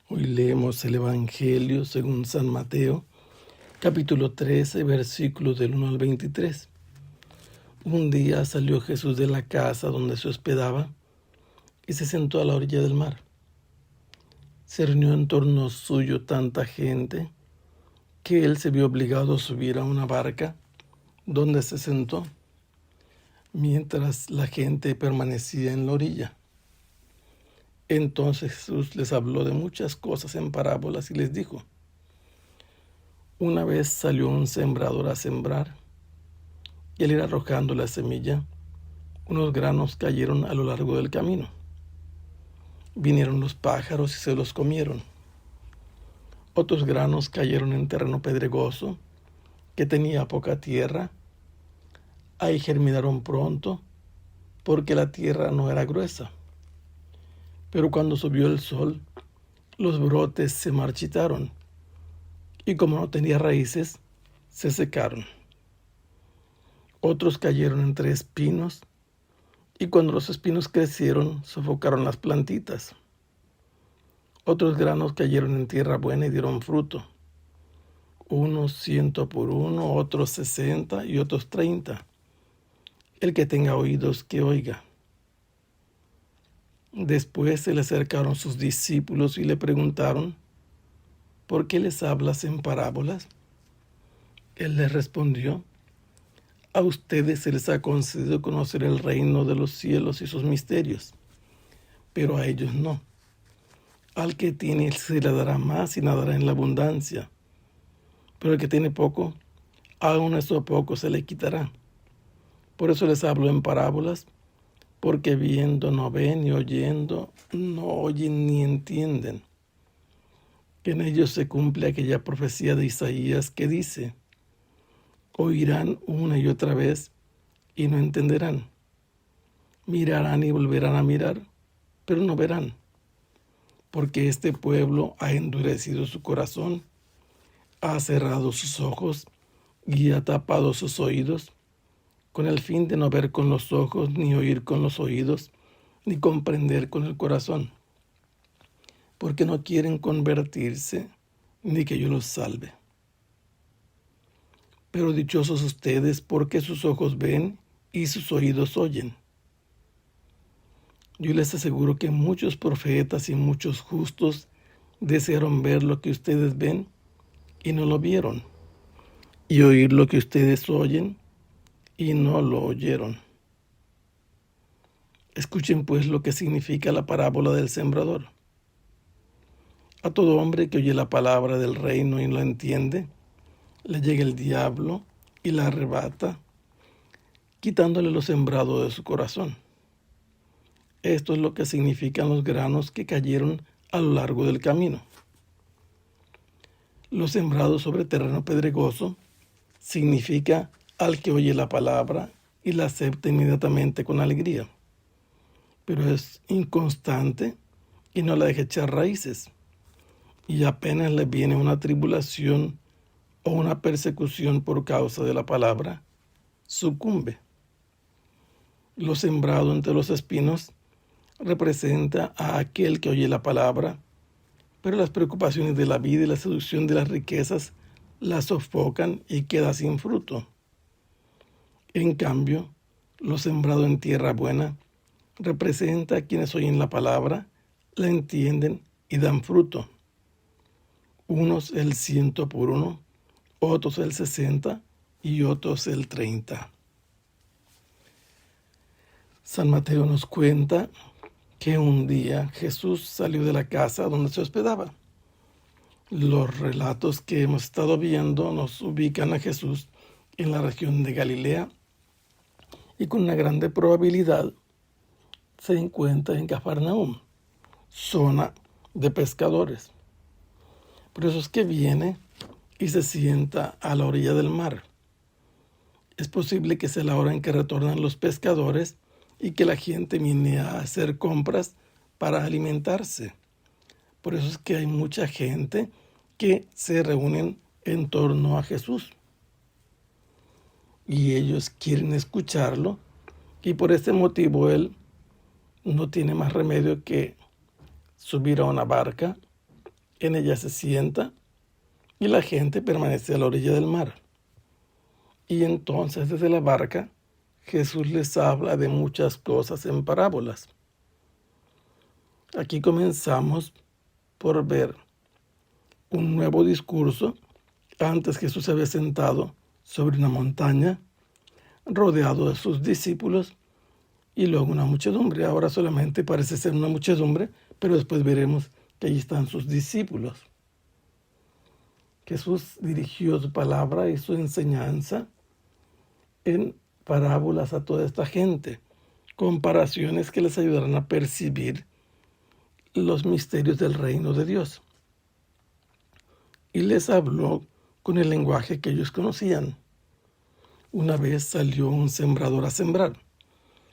Hoy leemos el Evangelio según San Mateo, capítulo 13, versículos del 1 al 23. Un día salió Jesús de la casa donde se hospedaba y se sentó a la orilla del mar. Se reunió en torno suyo tanta gente que él se vio obligado a subir a una barca donde se sentó, mientras la gente permanecía en la orilla. Entonces Jesús les habló de muchas cosas en parábolas y les dijo: Una vez salió un sembrador a sembrar, y al ir arrojando la semilla, unos granos cayeron a lo largo del camino. Vinieron los pájaros y se los comieron. Otros granos cayeron en terreno pedregoso, que tenía poca tierra. Ahí germinaron pronto, porque la tierra no era gruesa. Pero cuando subió el sol, los brotes se marchitaron, y como no tenía raíces, se secaron. Otros cayeron entre espinos, y cuando los espinos crecieron, sofocaron las plantitas. Otros granos cayeron en tierra buena y dieron fruto, unos 100 por uno, otros 60 y otros 30. El que tenga oídos, que oiga. Después se le acercaron sus discípulos y le preguntaron: ¿Por qué les hablas en parábolas? Él les respondió: A ustedes se les ha concedido conocer el reino de los cielos y sus misterios, pero a ellos no. Al que tiene se le dará más y nadará en la abundancia, pero el que tiene poco, aún eso poco se le quitará. Por eso les hablo en parábolas, porque viendo no ven, y oyendo no oyen ni entienden. Que en ellos se cumple aquella profecía de Isaías que dice: Oirán una y otra vez y no entenderán. Mirarán y volverán a mirar, pero no verán. Porque este pueblo ha endurecido su corazón, ha cerrado sus ojos y ha tapado sus oídos, con el fin de no ver con los ojos, ni oír con los oídos, ni comprender con el corazón, porque no quieren convertirse, ni que yo los salve. Pero dichosos ustedes, porque sus ojos ven y sus oídos oyen. Yo les aseguro que muchos profetas y muchos justos desearon ver lo que ustedes ven y no lo vieron, y oír lo que ustedes oyen y no lo oyeron. Escuchen pues lo que significa la parábola del sembrador. A todo hombre que oye la palabra del reino y no la entiende, le llega el diablo y la arrebata, quitándole lo sembrado de su corazón. Esto es lo que significan los granos que cayeron a lo largo del camino. Lo sembrado sobre terreno pedregoso significa al que oye la palabra y la acepta inmediatamente con alegría, pero es inconstante y no la deja echar raíces, y apenas le viene una tribulación o una persecución por causa de la palabra, sucumbe. Lo sembrado entre los espinos representa a aquel que oye la palabra, pero las preocupaciones de la vida y la seducción de las riquezas la sofocan y queda sin fruto. En cambio, lo sembrado en tierra buena representa a quienes oyen la palabra, la entienden y dan fruto. Unos el 100 por uno, otros el 60 y otros el 30. San Mateo nos cuenta que un día Jesús salió de la casa donde se hospedaba. Los relatos que hemos estado viendo nos ubican a Jesús en la región de Galilea y con una grande probabilidad se encuentra en Cafarnaúm, zona de pescadores. Por eso es que viene y se sienta a la orilla del mar. Es posible que sea la hora en que retornan los pescadores y que la gente viene a hacer compras para alimentarse. Por eso es que hay mucha gente que se reúnen en torno a Jesús. Y ellos quieren escucharlo, y por este motivo él no tiene más remedio que subir a una barca En ella se sienta y la gente permanece a la orilla del mar. Y entonces desde la barca Jesús les habla de muchas cosas en parábolas. Aquí comenzamos por ver un nuevo discurso. Antes Jesús se había sentado sobre una montaña, rodeado de sus discípulos, y luego una muchedumbre. Ahora solamente parece ser una muchedumbre, pero después veremos que allí están sus discípulos. Jesús dirigió su palabra y su enseñanza en parábolas a toda esta gente, comparaciones que les ayudarán a percibir los misterios del reino de Dios. Y les habló con el lenguaje que ellos conocían. Una vez salió un sembrador a sembrar.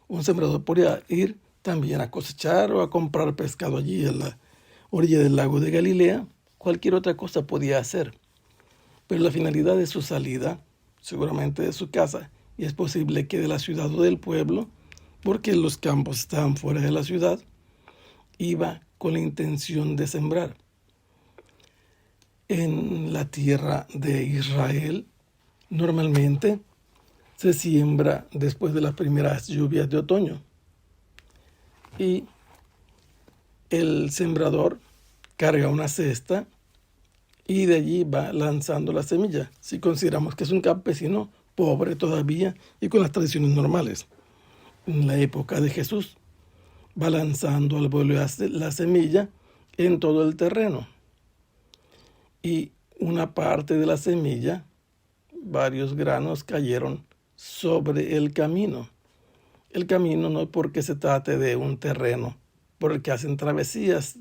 Un sembrador podía ir también a cosechar o a comprar pescado allí en la orilla del lago de Galilea. Cualquier otra cosa podía hacer. Pero la finalidad de su salida, seguramente de su casa, y es posible que de la ciudad o del pueblo, porque los campos estaban fuera de la ciudad, iba con la intención de sembrar. En la tierra de Israel, normalmente se siembra después de las primeras lluvias de otoño. Y el sembrador carga una cesta y de allí va lanzando la semilla, si consideramos que es un campesino pobre todavía y con las tradiciones normales. En la época de Jesús, va lanzando al vuelo la semilla en todo el terreno. Y una parte de la semilla, varios granos cayeron sobre el camino. El camino no porque se trate de un terreno por el que hacen travesías,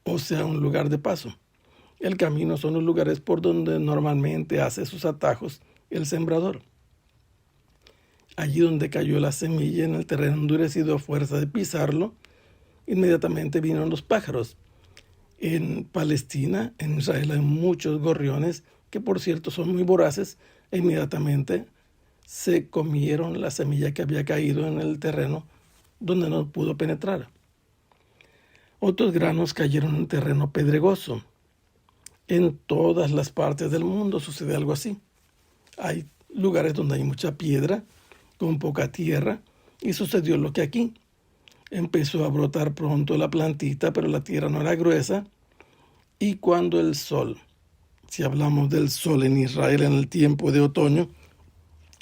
o sea, un lugar de paso. El camino son los lugares por donde normalmente hace sus atajos el sembrador. Allí donde cayó la semilla en el terreno endurecido a fuerza de pisarlo, inmediatamente vinieron los pájaros. En Palestina, en Israel, hay muchos gorriones que, por cierto, son muy voraces e inmediatamente se comieron la semilla que había caído en el terreno donde no pudo penetrar. Otros granos cayeron en terreno pedregoso. En todas las partes del mundo sucede algo así. Hay lugares donde hay mucha piedra, con poca tierra, y sucedió lo que aquí. Empezó a brotar pronto la plantita, pero la tierra no era gruesa, y cuando el sol, si hablamos del sol en Israel en el tiempo de otoño,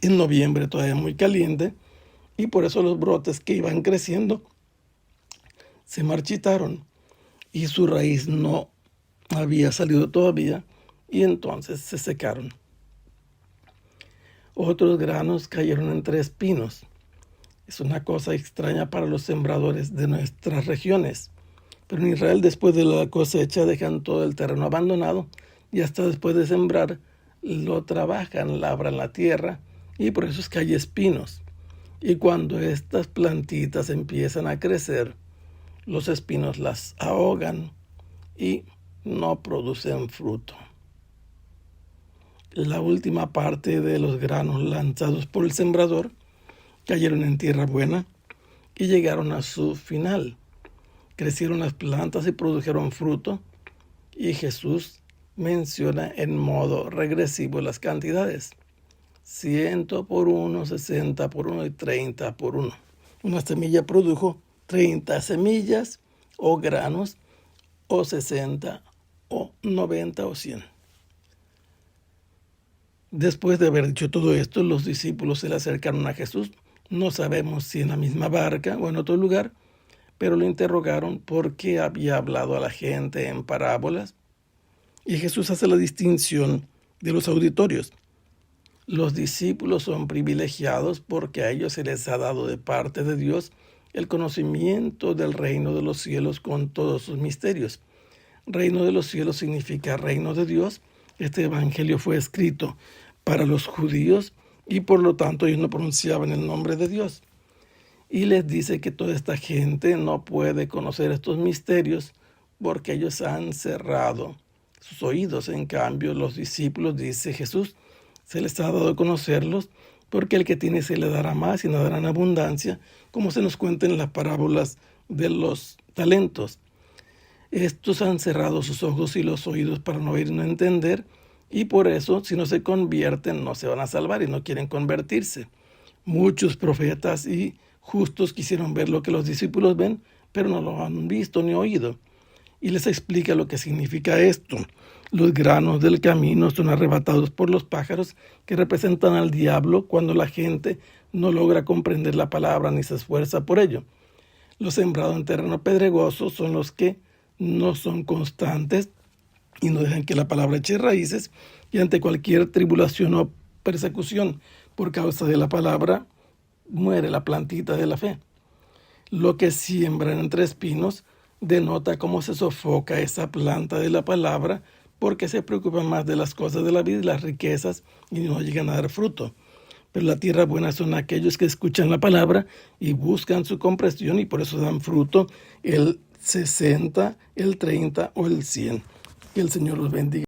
en noviembre todavía muy caliente, y por eso los brotes que iban creciendo se marchitaron, y su raíz no había salido todavía, y entonces se secaron. Otros granos cayeron entre espinos. Es una cosa extraña para los sembradores de nuestras regiones. Pero en Israel, después de la cosecha, dejan todo el terreno abandonado y hasta después de sembrar lo trabajan, labran la tierra, y por eso es que hay espinos. Y cuando estas plantitas empiezan a crecer, los espinos las ahogan y no producen fruto. La última parte de los granos lanzados por el sembrador cayeron en tierra buena y llegaron a su final. Crecieron las plantas y produjeron fruto, y Jesús menciona en modo regresivo las cantidades: 100 por 1, 60 por 1 y 30 por 1. Una semilla produjo 30 semillas o granos, o 60 o 90 o 100. Después de haber dicho todo esto, los discípulos se le acercaron a Jesús. No sabemos si en la misma barca o en otro lugar, pero lo interrogaron por qué había hablado a la gente en parábolas. Y Jesús hace la distinción de los auditorios. Los discípulos son privilegiados porque a ellos se les ha dado de parte de Dios el conocimiento del reino de los cielos con todos sus misterios. Reino de los cielos significa reino de Dios. Este evangelio fue escrito para los judíos y por lo tanto ellos no pronunciaban el nombre de Dios. Y les dice que toda esta gente no puede conocer estos misterios porque ellos han cerrado sus oídos. En cambio, los discípulos, dice Jesús, se les ha dado a conocerlos porque el que tiene se le dará más y no dará en abundancia, como se nos cuenta en las parábolas de los talentos. Estos han cerrado sus ojos y los oídos para no oír y no entender, y por eso, si no se convierten, no se van a salvar y no quieren convertirse. Muchos profetas y justos quisieron ver lo que los discípulos ven, pero no lo han visto ni oído. Y les explica lo que significa esto. Los granos del camino son arrebatados por los pájaros, que representan al diablo cuando la gente no logra comprender la palabra ni se esfuerza por ello. Los sembrados en terreno pedregoso son los que no son constantes y no dejan que la palabra eche raíces, y ante cualquier tribulación o persecución por causa de la palabra, muere la plantita de la fe. Lo que siembran entre espinos denota cómo se sofoca esa planta de la palabra, porque se preocupan más de las cosas de la vida y las riquezas y no llegan a dar fruto. Pero la tierra buena son aquellos que escuchan la palabra y buscan su comprensión, y por eso dan fruto el 60, el 30 o el 100. Que el Señor los bendiga.